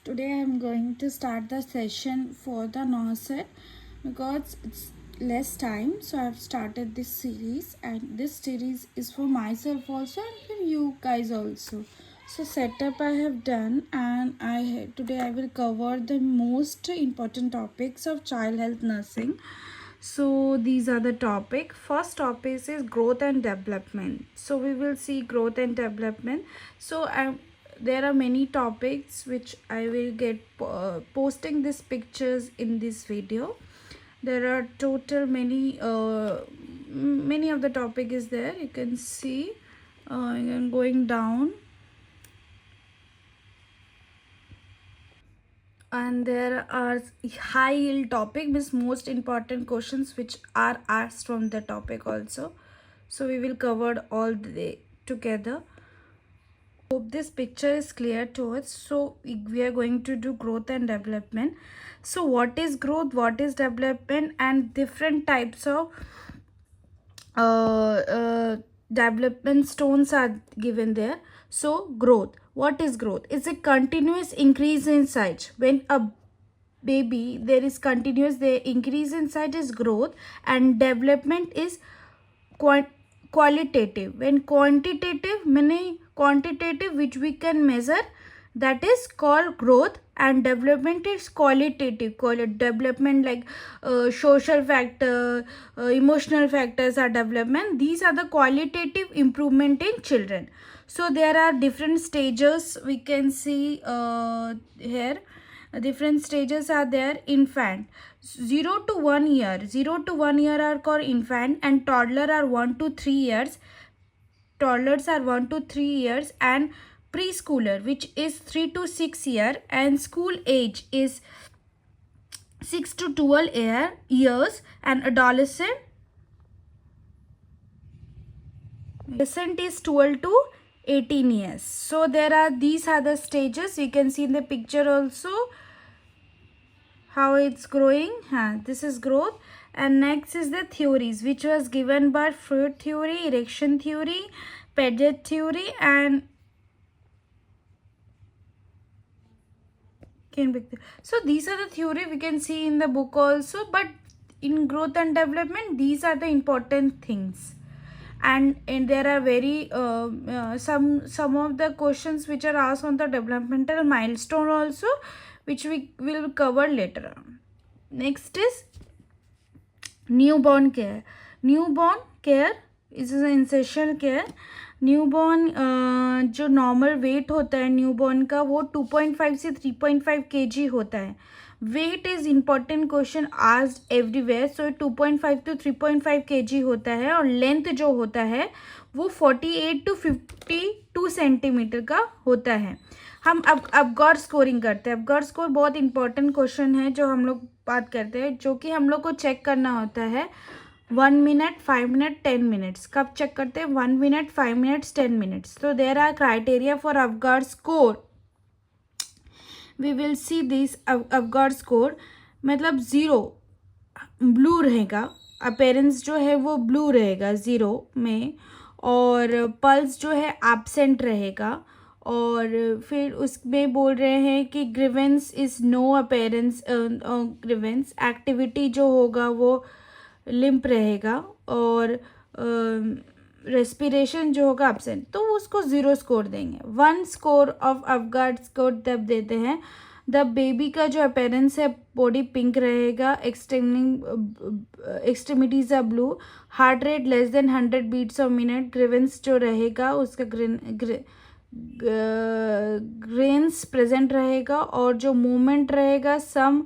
Today I am going to start the session for the NOSET because it's less time. So I have started this series, and this series is for myself also and for you guys also. So setup I have done, and today I will cover the most important topics of child health nursing. So these are the topic. First topic is growth and development. So we will see growth and development. There are many topics which I will get posting these pictures in this video. There are total many many of the topic is there. You can see I'm going down, and there are high yield topic means most important questions which are asked from the topic also. So we will cover all the together. Hope this picture is clear to us. So we are going to do growth and development. So what is growth, what is development, and different types of development stones are given there. So growth, what is growth? It's a continuous increase in size. When a baby there is continuous the increase in size is growth, and development is qualitative. When quantitative, meaning quantitative which we can measure, that is called growth, and development is qualitative. Development like social factor, emotional factors are development. These are the qualitative improvement in children. So there are different stages we can see here. Different stages are there. Infant 0 to 1 year. 0 to 1 year are called infant, and toddler are 1 to 3 years. Toddlers are 1 to 3 years, and preschooler which is 3 to 6 year, and school age is 6 to 12 years, and adolescent is 12 to 18 years. So these are the stages. You can see in the picture also how it's growing. This is growth. And next is the theories which was given by Freud theory, erection theory, Piaget theory, and so these are the theory we can see in the book also. But in growth and development, these are the important things. And there are very some of the questions which are asked on the developmental milestone also, which we will cover later on. Next is newborn care. Newborn care is an essential care. Newborn जो normal weight होता है newborn का वो 2.5 से 3.5 kg होता है. Weight is important question asked everywhere. So 2.5 to 3.5 kg होता है, और लेंथ जो होता है वो 48 to 52 सेंटीमीटर का होता है. हम अब अपगार्ड स्कोरिंग करते हैं. अपगार्ड स्कोर बहुत इंपॉर्टेंट क्वेश्चन है जो हम लोग बात करते हैं, जो कि हम लोग को चेक करना होता है 1 minute, 5 minutes, 10 minutes. कब चेक करते हैं? 1 minute, 5 minutes, 10 minutes. So there are criteria for Apgar score. We will see this Apgar score. मतलब 0 ब्लू रहेगा, अपेरेंस जो है वो ब्लू रहेगा 0 में, और पल्स जो है एब्सेंट रहेगा. और फिर उसमें बोल रहे हैं कि grimace is no appearance. Grimace activity जो होगा वो लिम्प रहेगा, और रेस्पिरेशन जो होगा एब्सेंट, तो उसको 0 स्कोर देंगे. 1 स्कोर ऑफ अपगार्ड स्कोर तब देते हैं द बेबी का जो अपेरेंस है बॉडी पिंक रहेगा, extremities are blue, heart rate less than 100 beats of minute, grimace जो रहेगा उसका ग्रेन्स प्रेजेंट रहेगा, और जो मूवमेंट रहेगा सम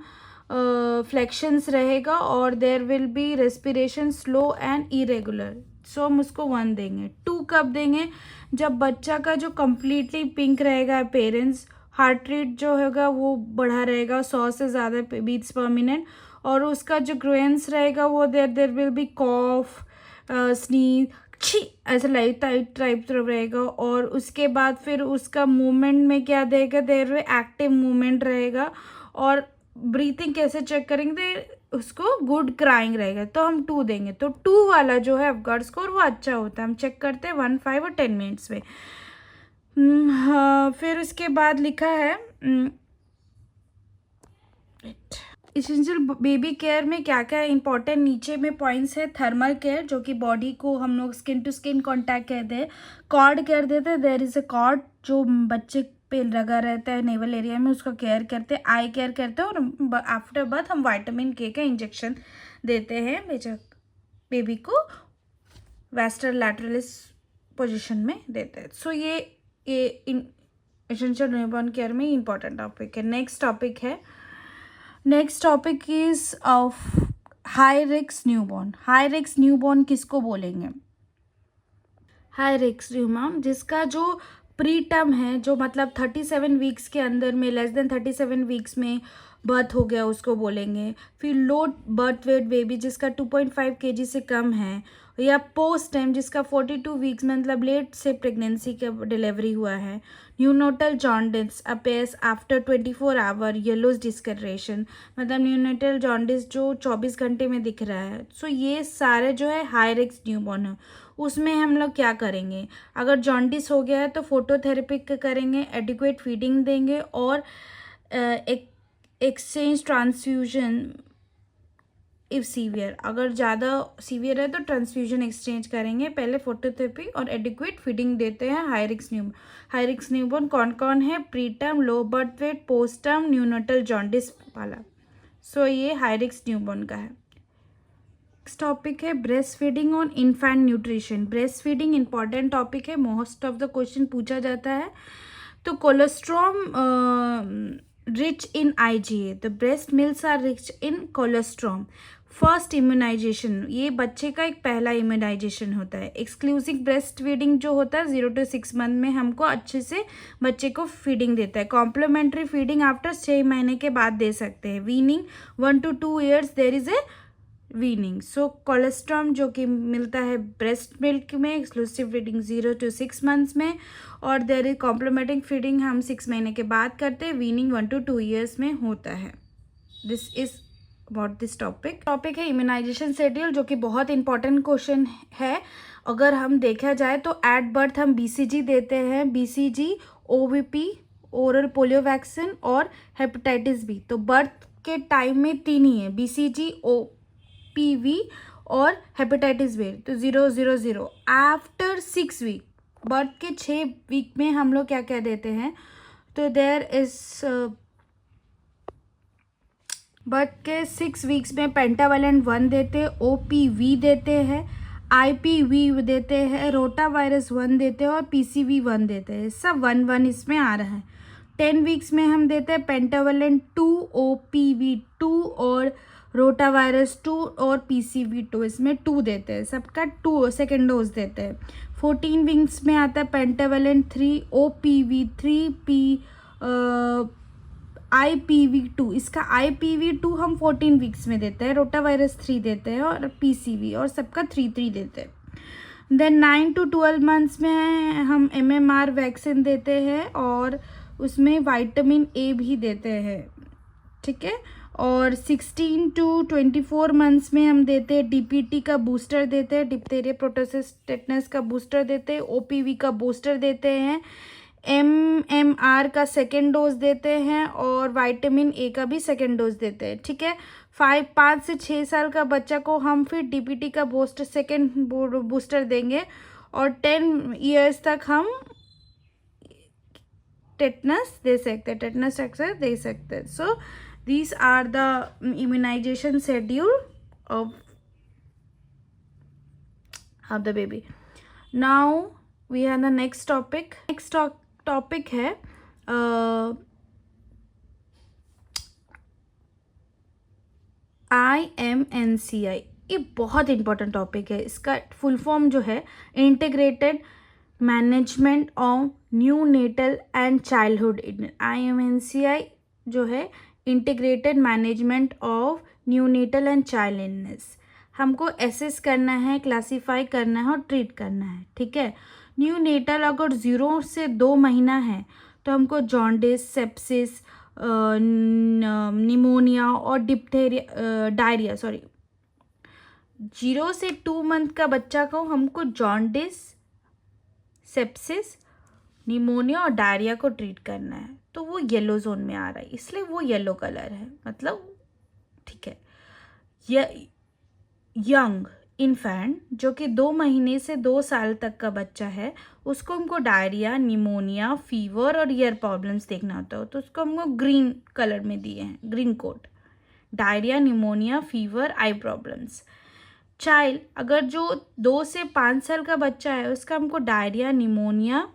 फ्लेक्शंस रहेगा, और there will be respiration slow and irregular. So हम उसको 1 देंगे. 2 कब देंगे? जब बच्चा का जो कम्प्लीटली पिंक रहेगा अपेरेंस, हार्ट रेट जो होगा वो बढ़ा रहेगा 100 से ज़्यादा बीट्स पर मिनट, और उसका जो ग्रेन्स रहेगा वो there will be cough, sneeze, छी ऐसा लाइट टाइप रहेगा. और उसके बाद फिर उसका मूवमेंट में क्या देगा? देर वे एक्टिव मूवमेंट रहेगा. और ब्रीथिंग कैसे चेक करेंगे? उसको गुड क्राइंग रहेगा, तो हम 2 देंगे. तो 2 वाला जो है अपगार्ड स्कोर वो अच्छा होता है. हम चेक करते हैं 1, 5 और 10 मिनट्स में. फिर उसके बाद लिखा है इसेंशियल बेबी केयर में क्या क्या इंपॉर्टेंट नीचे में पॉइंट्स है। थर्मल केयर, जो कि बॉडी को हम लोग स्किन टू स्किन कांटेक्ट कहते हैं। कॉर्ड केयर देते हैं, देयर इज अ कॉर्ड जो बच्चे पे लगा रहता है नेवल एरिया में, उसका केयर करते हैं। आई केयर करते हैं, और आफ्टर बर्थ हम विटामिन के का इंजेक्शन देते हैं बेबी को वेस्टर लैटरलिस पोजीशन में देते हैं। सो ये एसेंशियल न्यूबॉर्न केयर में इंपॉर्टेंट टॉपिक है। Next topic is of high risk newborn. High risk newborn किसको बोलेंगे? हाई रिस्क न्यूबॉर्न जिसका जो प्री टर्म है, जो मतलब 37 वीक्स के अंदर में, लेस देन 37 वीक्स में बर्थ हो गया, उसको बोलेंगे। फिर लो बर्थ वेट बेबी जिसका 2.5 kg से कम है, या पोस्ट टाइम जिसका 42 वीक्स मतलब लेट से प्रेगनेंसी का डिलीवरी हुआ है। Neonatal jaundice appears after 24 hour, yellowish discoloration मतलब न्यूनोटल जॉन्डिस जो 24 घंटे में दिख रहा है। सो ये सारे जो है हाई रिस्क न्यूबॉर्न है। उसमें हम लोग क्या करेंगे? अगर जॉन्डिस हो गया है तो फोटोथेरेपी करेंगे, एडिक्वेट फीडिंग देंगे, और एक्सचेंज ट्रांसफ्यूजन इफ सीवियर। अगर ज़्यादा सीवियर है तो ट्रांसफ्यूजन एक्सचेंज करेंगे। पहले फोटोथेरेपी और एडिक्वेट फीडिंग देते हैं हाई रिस्क न्यूबॉर्न कौन कौन है? Preterm, low birth weight, post term, neonatal jaundice वाला। सो ये हाई रिस्क न्यूबॉर्न का है। नेक्स्ट टॉपिक है ब्रेस्ट फीडिंग और infant nutrition. Breast feeding important topic है, मोस्ट ऑफ द क्वेश्चन पूछा जाता है। तो colostrum rich in IgA, the breast milk are rich in colostrum. First immunization, ये बच्चे का एक पहला इम्यूनाइजेशन होता है। एक्सक्लूसिव ब्रेस्ट फीडिंग जो होता है 0 to 6 मंथ में हमको अच्छे से बच्चे को फीडिंग देता है। कॉम्प्लीमेंट्री फीडिंग आफ्टर 6 महीने के बाद दे सकते हैं। Weaning 1 to 2 years there is a weaning. So colostrum जो कि मिलता है ब्रेस्ट मिल्क में, एक्सक्लूसिव फीडिंग 0 to 6 मंथ्स में, और देयर इज कॉम्प्लीमेंटिंग फीडिंग हम 6 महीने के बाद करते हैं। वीनिंग 1 to 2 years में होता है। This is about this topic है इम्यूनाइजेशन शेड्यूल, जो कि बहुत इंपॉर्टेंट क्वेश्चन है। अगर हम देखा जाए तो एट बर्थ हम BCG देते हैं, BCG, OVP oral polio vaccine, और हेपेटाइटिस B। तो बर्थ के टाइम में 3 ही है, BCG, OPV और हेपेटाइटिस B। तो 000। आफ्टर 6 वीक, बर्थ के 6 वीक में हम लोग क्या क्या देते हैं? तो देयर इज बर्थ के 6 वीक्स में पेंटावालेंट 1 देते हैं, OPV देते हैं, IPV देते हैं, रोटा वायरस 1 देते हैं, और PCV 1 देते हैं। सब 1 इसमें आ रहा है। 10 वीक्स में हम देते हैं पेंटावालेंट 2, OPV 2 और रोटा वायरस 2 और PCV 2, इसमें 2 देते हैं। सबका 2 सेकेंड डोज देते हैं। 14 वीक्स में आता है पेंटावालेंट 3, OPV 3, IPV2। इसका IPV2 हम 14 वीक्स में देते हैं। रोटा वायरस 3 देते हैं, और PCV और सबका 3 देते हैं। देन 9 to 12 मंथ्स में हम MMR वैक्सीन देते हैं, और उसमें विटामिन A भी देते हैं, ठीक है। और 16 to 24 मंथ्स में हम देते हैं DPT का बूस्टर देते हैं, डिप्थीरिया प्रोटोसिस टेटनस का बूस्टर देते हैं, OPV का बूस्टर देते हैं, MMR का सेकेंड डोज देते हैं, और विटामिन A का भी सेकेंड डोज देते हैं, ठीक है। 5 से 6 साल का बच्चा को हम फिर DPT का बूस्टर सेकेंड बूस्टर देंगे, और 10 years तक हम टेटनस दे सकते हैं, टेटनस वैक्सीन दे सकते हैं। सो these are the immunization schedule of the baby. Now we have the next topic. Topic है IMNCI। ये बहुत इंपॉर्टेंट टॉपिक है। इसका फुल फॉर्म जो है integrated management of neonatal and childhood. IMNCI जो है integrated management of neonatal and child illness. हमको एसेस करना है, क्लासीफाई करना है और ट्रीट करना है, ठीक है। न्यू नेटल अगर 0 से 2 महीना है तो हमको जॉन्डिस, सेप्सिस, निमोनिया और डायरिया 0 से 2 मंथ का बच्चा को हमको जॉन्डिस, सेप्सिस, निमोनिया और डायरिया को ट्रीट करना है। तो वो येलो जोन में आ रहा है, इसलिए वो येलो कलर है, मतलब ठीक है। यंग इन्फेंट जो कि 2 महीने से 2 साल तक का बच्चा है, उसको हमको डायरिया, निमोनिया, फीवर और ईयर प्रॉब्लम्स देखना होता है, तो उसको हमको ग्रीन कलर में दिए हैं, green code. Diarrhoea, pneumonia, fever, eye problems. Child अगर जो 2 से 5 साल का बच्चा है, उसका हमको डायरिया, निमोनिया,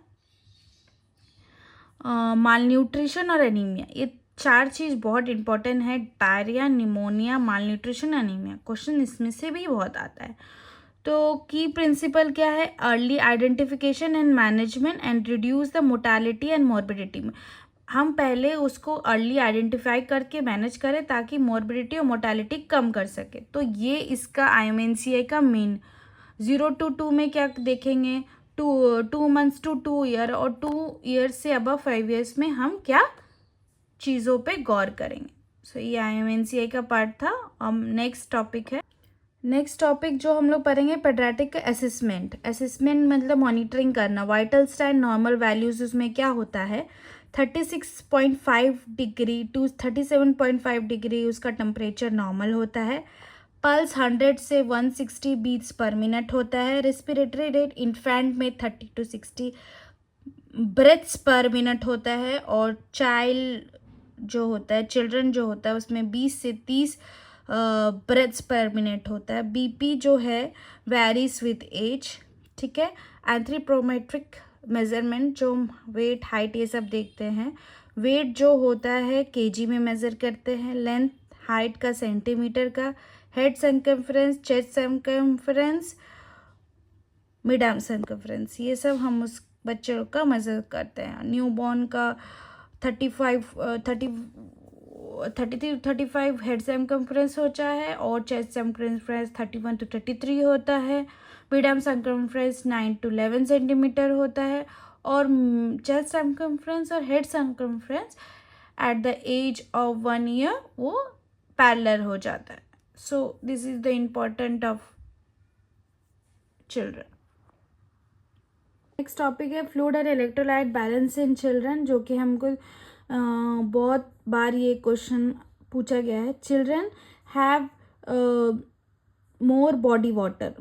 माल न्यूट्रिशन और एनीमिया, ये 4 चीज़ बहुत इंपॉर्टेंट है। डायरिया, निमोनिया, माल न्यूट्रिशन, एनीमिया, क्वेश्चन इसमें से भी बहुत आता है। तो की प्रिंसिपल क्या है? Early identification and management and reduce the mortality and morbidity. हम पहले उसको अर्ली आइडेंटिफाई करके मैनेज करें ताकि मॉर्बिडिटी और मोर्टालिटी कम कर सके। तो ये इसका IMNCI का मेन। 0 to 2 में क्या देखेंगे? 2 months to 2 year और 2 years से above 5 years में हम क्या चीज़ों पे गौर करेंगे। सो ये IMNCI का पार्ट था। अब नेक्स्ट टॉपिक है। नेक्स्ट टॉपिक जो हम लोग पढ़ेंगे पेडियाट्रिक असेसमेंट। असेसमेंट मतलब मॉनिटरिंग करना। वाइटल स्टैंड नॉर्मल वैल्यूज उसमें क्या होता है? 36.5 डिग्री टू 37.5 डिग्री उसका टेम्परेचर नॉर्मल होता है। पल्स 100 से 160 बीट्स पर मिनट होता है। रेस्पिरेटरी रेट इन्फेंट में 30 to 60 ब्रेथ्स पर मिनट होता है। और चाइल्ड जो होता है, चिल्ड्रन जो होता है, उसमें 20 से 30 ब्रेथ्स पर मिनट होता है। BP जो है वेरीज विथ एज, ठीक है। एंथ्रोपोमेट्रिक मेजरमेंट जो वेट, हाइट ये सब देखते हैं। वेट जो होता है kg में मेज़र करते हैं। लेंथ हाइट का सेंटीमीटर का। Head circumference, chest circumference, mid arm circumference, ये सब हम उस बच्चे का मेज़र करते हैं। न्यूबॉर्न का 33-35 हेड सर्कम्फ्रेंस होता है और चेस्ट सर्कम्फ्रेंस 31 to 33 होता है। Mid arm circumference 9 to 11 centimetre होता है। और चेस्ट सर्कम्फ्रेंस और head circumference at the age of 1 year वो पैरेलल हो जाता है। So this is the important of children. Next topic है fluid and electrolyte balance in children, जो कि हमको बहुत बार ये क्वेश्चन पूछा गया है। Children have more body water,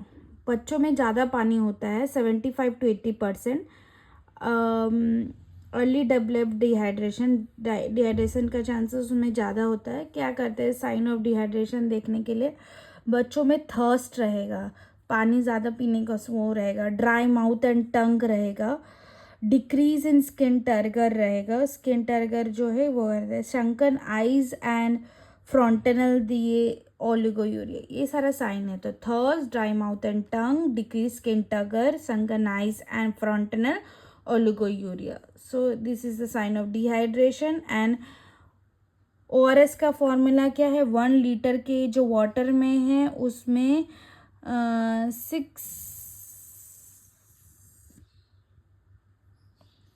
बच्चों में ज़्यादा पानी होता है 75 to 80%। Early develop dehydration, dehydration का चांसेस उसमें ज़्यादा होता है। क्या करते हैं साइन ऑफ डिहाइड्रेशन देखने के लिए? बच्चों में थर्स्ट रहेगा, पानी ज़्यादा पीने का वो रहेगा। ड्राई माउथ एंड टंग रहेगा। डिक्रीज इन स्किन टर्गर रहेगा, स्किन टर्गर जो है वो है। शंकन आइज एंड फ्रंटनल दिए ओलिगोयूरिया, ये सारा साइन है। तो thirst, dry mouth and tongue, decrease skin turgor, sunken eyes and fontanelle oliguria. So this is the sign of dehydration. And ORS का फॉर्मूला क्या है? 1 लीटर के जो वाटर में है उसमें 6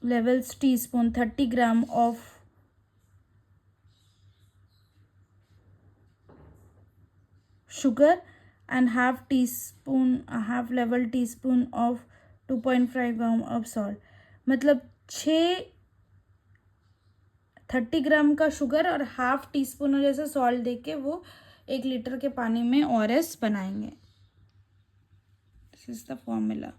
levels teaspoon 30 gram of sugar and half level teaspoon of 2.5 gram of salt। मतलब 30 ग्राम का शुगर और हाफ टी स्पून जैसा सॉल्ट देके वो 1 लीटर के पानी में ORS बनाएंगे। This is the formula.